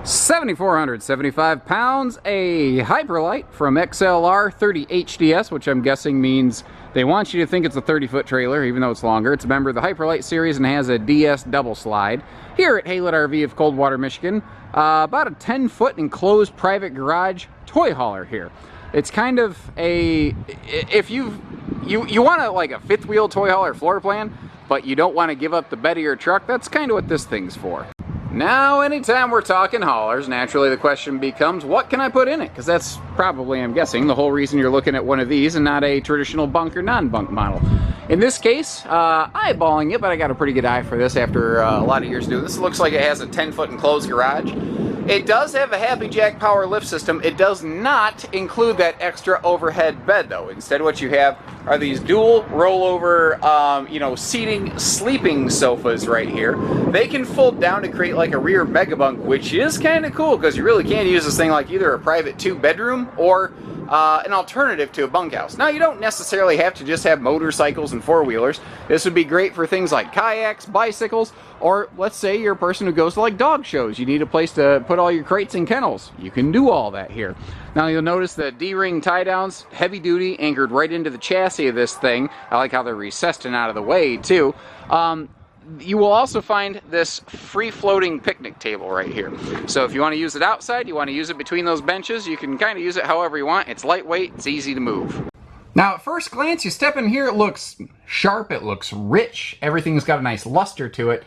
7,475 pounds, a Hyperlight from XLR 30 HDS, which I'm guessing means they want you to think it's a 30-foot trailer, even though it's longer. It's a member of the Hyperlight series and has a DS double slide. Here at Haylet RV of Coldwater, Michigan, about a 10-foot enclosed private garage toy hauler here. It's kind of a, if you want a, like a fifth wheel toy hauler floor plan, but you don't want to give up the bed of your truck, that's kind of what this thing's for. Now, anytime we're talking haulers, naturally the question becomes, what can I put in it? Because that's probably, I'm guessing, the whole reason you're looking at one of these and not a traditional bunk or non-bunk model. In this case, eyeballing it, but I got a pretty good eye for this after a lot of years doing this. It looks like it has a 10-foot enclosed garage. It does have a Happy Jack power lift system. It does not include that extra overhead bed, though. Instead, what you have are these dual rollover, seating, sleeping sofas right here. They can fold down to create like a rear mega bunk, which is kind of cool because you really can use this thing like either a private 2-bedroom or an alternative to a bunkhouse. Now, you don't necessarily have to just have motorcycles and four-wheelers. This would be great for things like kayaks, bicycles, or let's say you're a person who goes to like dog shows. You need a place to put all your crates and kennels. You can do all that here. Now, you'll notice the D-ring tie-downs, heavy duty, anchored right into the chassis of this thing. I like how they're recessed and out of the way, too. You will also find this free-floating picnic table right here. So if you want to use it outside, you want to use it between those benches, you can kind of use it however you want. It's lightweight, it's easy to move. Now, at first glance, you step in here, it looks sharp, it looks rich, everything's got a nice luster to it.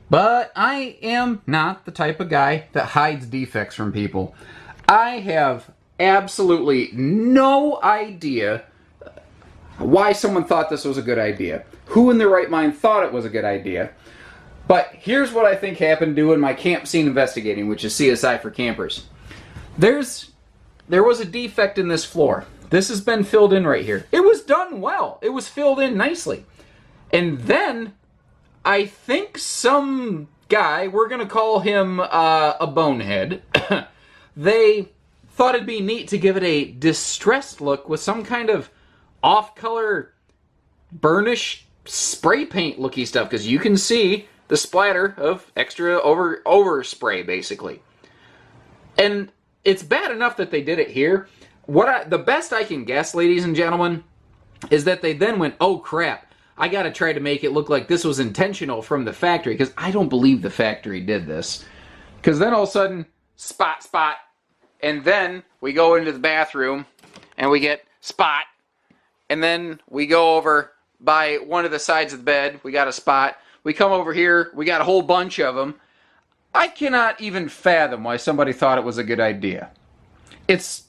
But I am not the type of guy that hides defects from people. I have absolutely no idea why someone thought this was a good idea. Who in their right mind thought it was a good idea? But here's what I think happened doing my camp scene investigating, which is CSI for campers. There was a defect in this floor. This has been filled in right here. It was done well. It was filled in nicely. And then I think some guy, we're going to call him a bonehead, they thought it'd be neat to give it a distressed look with some kind of off-color burnish spray paint looky stuff, because you can see the splatter of extra overspray basically. And it's bad enough that they did it here. The best I can guess, ladies and gentlemen, is that they then went, oh crap, I gotta try to make it look like this was intentional from the factory, because I don't believe the factory did this. Because then all of a sudden, spot, and then we go into the bathroom and we get spot, and then we go over by one of the sides of the bed, we got a spot. We come over here, we got a whole bunch of them. I cannot even fathom why somebody thought it was a good idea. It's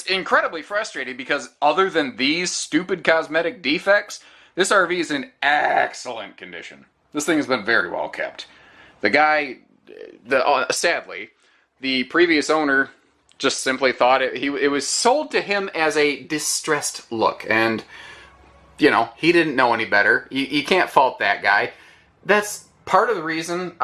incredibly frustrating because other than these stupid cosmetic defects, this RV is in excellent condition. This thing has been very well kept. The guy, sadly, the previous owner just simply thought it was sold to him as a distressed look, and you know, he didn't know any better. You can't fault that guy. That's part of the reason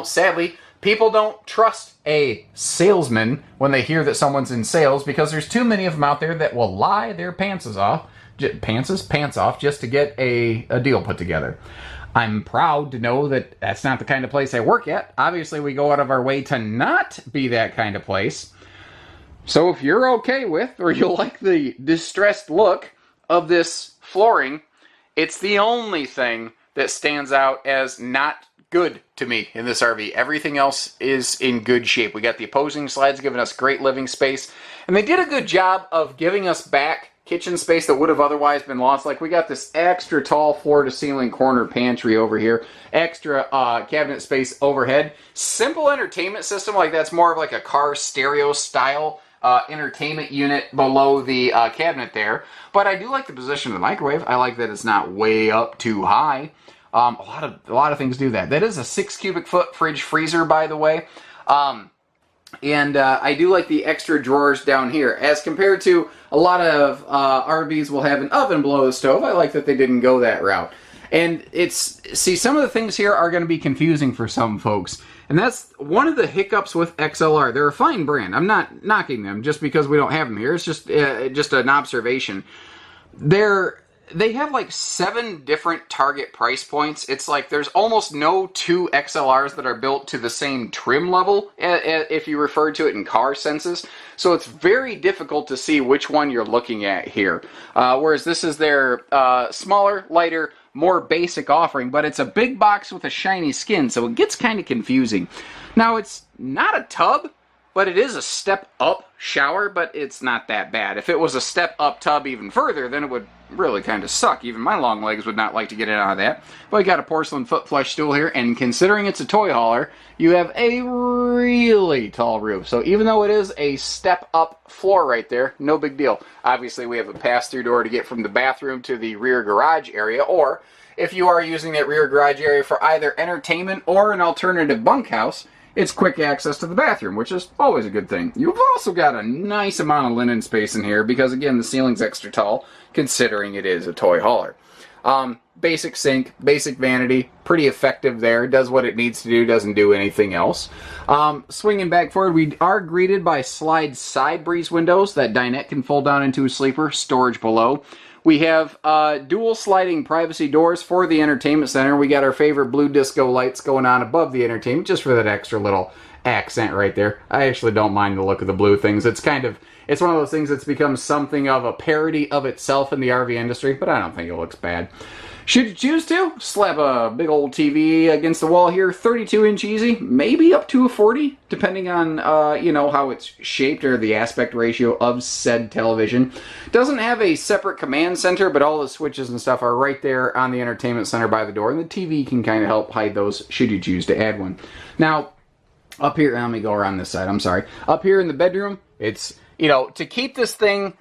sadly, people don't trust a salesman when they hear that someone's in sales, because there's too many of them out there that will lie their pants off just to get a deal put together. I'm proud to know that that's not the kind of place I work at. Obviously, we go out of our way to not be that kind of place. So if you're okay with, or you like the distressed look of this flooring, it's the only thing that stands out as not good to me in this RV. Everything else is in good shape. We got the opposing slides giving us great living space, and they did a good job of giving us back kitchen space that would have otherwise been lost. Like, we got this extra tall floor-to-ceiling corner pantry over here, extra cabinet space overhead. Simple entertainment system, like that's more of like a car stereo style entertainment unit below the cabinet there. But I do like the position of the microwave. I like that it's not way up too high. A lot of things do that. That is a 6 cubic foot fridge freezer, by the way. And I do like the extra drawers down here. As compared to a lot of RVs will have an oven below the stove, I like that they didn't go that route. And some of the things here are going to be confusing for some folks. And that's one of the hiccups with XLR. They're a fine brand. I'm not knocking them just because we don't have them here. It's just an observation. They have like 7 different target price points. It's like there's almost no 2 XLRs that are built to the same trim level if you refer to it in car senses. So it's very difficult to see which one you're looking at here. Whereas this is their smaller, lighter, more basic offering, but it's a big box with a shiny skin, so it gets kind of confusing. Now, it's not a tub, but it is a step up shower, but it's not that bad. If it was a step up tub even further, then it would really kind of suck. Even my long legs would not like to get in out of that. But you got a porcelain foot flush stool here, and considering it's a toy hauler, you have a really tall roof. So even though it is a step up floor right there, no big deal. Obviously, we have a pass-through door to get from the bathroom to the rear garage area, or if you are using that rear garage area for either entertainment or an alternative bunkhouse, it's quick access to the bathroom, which is always a good thing. You've also got a nice amount of linen space in here because, again, the ceiling's extra tall, considering it is a toy hauler. Basic sink, basic vanity, pretty effective there. Does what it needs to do, doesn't do anything else. Swinging back forward, we are greeted by slide side breeze windows that dinette can fold down into a sleeper, storage below. We have dual sliding privacy doors for the entertainment center. We got our favorite blue disco lights going on above the entertainment, just for that extra little accent right there. I actually don't mind the look of the blue things. It's one of those things that's become something of a parody of itself in the RV industry, but I don't think it looks bad. Should you choose to, slap a big old TV against the wall here, 32-inch easy, maybe up to a 40, depending on, how it's shaped or the aspect ratio of said television. Doesn't have a separate command center, but all the switches and stuff are right there on the entertainment center by the door, and the TV can kind of help hide those should you choose to add one. Now, up here, let me go around this side, I'm sorry. Up here in the bedroom, it's, to keep this thing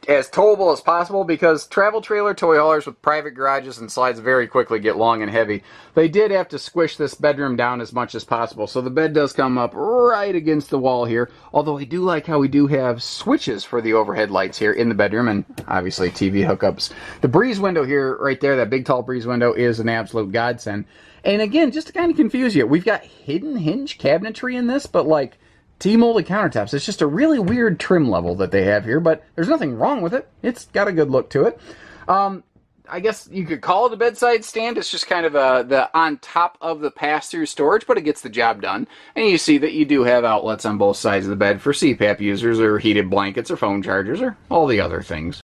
as towable as possible, because travel trailer toy haulers with private garages and slides very quickly get long and heavy. They did have to squish this bedroom down as much as possible, so the bed does come up right against the wall here, although I do like how we do have switches for the overhead lights here in the bedroom, and obviously TV hookups. The breeze window here, right there, that big tall breeze window, is an absolute godsend. And again, just to kind of confuse you, we've got hidden hinge cabinetry in this, but like T-molded countertops. It's just a really weird trim level that they have here, but there's nothing wrong with it. It's got a good look to it. I guess you could call it a bedside stand. It's just kind of the on top of the pass-through storage, but it gets the job done. And you see that you do have outlets on both sides of the bed for CPAP users or heated blankets or phone chargers or all the other things.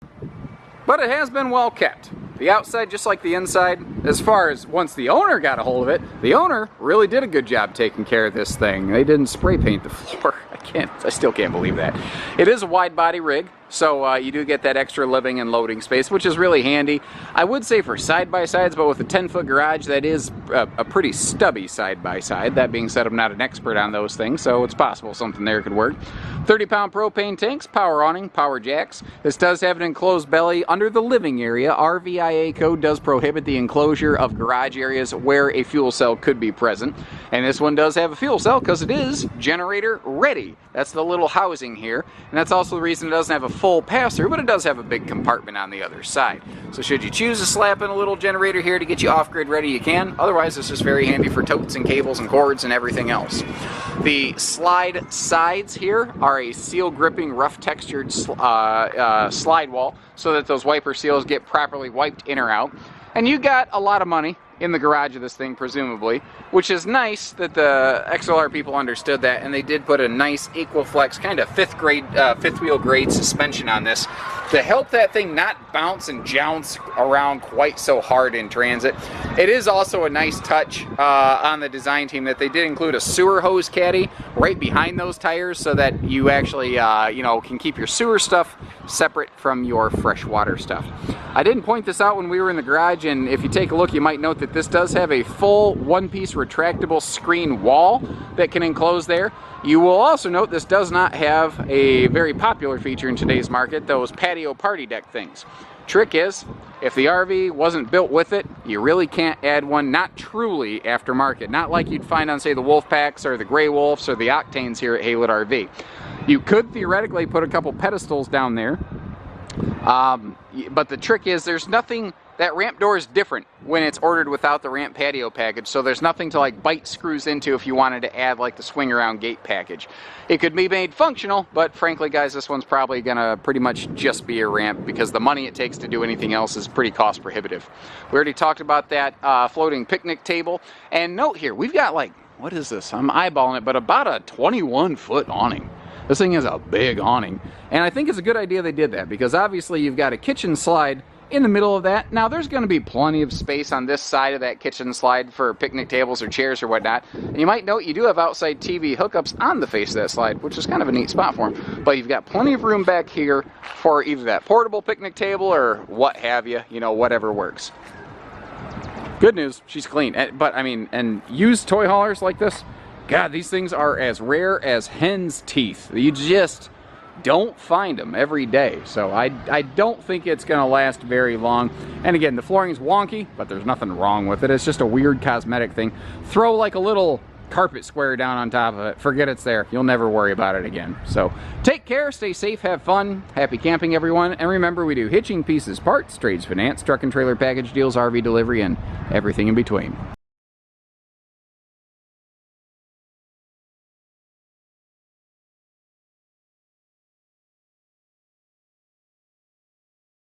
But it has been well kept. The outside, just like the inside, as far as once the owner got a hold of it, the owner really did a good job taking care of this thing. They didn't spray paint the floor. I still can't believe that. It is a wide body rig, so you do get that extra living and loading space, which is really handy. I would say for side-by-sides, but with a 10-foot garage, that is a pretty stubby side-by-side. That being said, I'm not an expert on those things, so it's possible something there could work. 30-pound propane tanks, power awning, power jacks. This does have an enclosed belly under the living area. RVIA code does prohibit the enclosure of garage areas where a fuel cell could be present. And this one does have a fuel cell because it is generator ready. That's the little housing here. And that's also the reason it doesn't have a full pass-through, but it does have a big compartment on the other side. So should you choose to slap in a little generator here to get you off-grid ready, you can. Otherwise, it's just very handy for totes and cables and cords and everything else. The slide sides here are a seal gripping, rough textured slide wall so that those wiper seals get properly wiped in or out. And you got a lot of money in the garage of this thing, presumably, which is nice that the XLR people understood that, and they did put a nice Equiflex kind of fifth wheel grade suspension on this to help that thing not bounce and jounce around quite so hard in transit. It is also a nice touch on the design team that they did include a sewer hose caddy right behind those tires so that you actually can keep your sewer stuff separate from your freshwater stuff. I didn't point this out when we were in the garage, and if you take a look, you might note that this does have a full one-piece retractable screen wall that can enclose there. You will also note this does not have a very popular feature in today's market, those patio party deck things. Trick is, if the RV wasn't built with it, you really can't add one, not truly aftermarket. Not like you'd find on, say, the Wolfpacks or the Grey Wolves or the Octanes here at Haylett RV. You could theoretically put a couple pedestals down there, but the trick is there's nothing that ramp door is different when it's ordered without the ramp patio package, so there's nothing to like bite screws into if you wanted to add like the swing around gate package. It could be made functional, but frankly guys, this one's probably gonna pretty much just be a ramp because the money it takes to do anything else is pretty cost prohibitive. We already talked about that floating picnic table, and note here, we've got like, what is this? I'm eyeballing it, but about a 21-foot awning. This thing is a big awning, and I think it's a good idea they did that because obviously you've got a kitchen slide in the middle of that. Now there's going to be plenty of space on this side of that kitchen slide for picnic tables or chairs or whatnot. And you might note you do have outside TV hookups on the face of that slide, which is kind of a neat spot for them. But you've got plenty of room back here for either that portable picnic table or what have you, you know, whatever works. Good news, she's clean. But I mean, and used toy haulers like this, God, these things are as rare as hen's teeth. You just don't find them every day, so I don't think it's gonna last very long. And again, the flooring's wonky, but there's nothing wrong with it. It's just a weird cosmetic thing. Throw like a little carpet square down on top of it, forget it's there, you'll never worry about it again. So take care, stay safe, have fun, happy camping everyone, and remember, we do hitching, pieces, parts, trades, finance, truck and trailer package deals, RV delivery, and everything in between.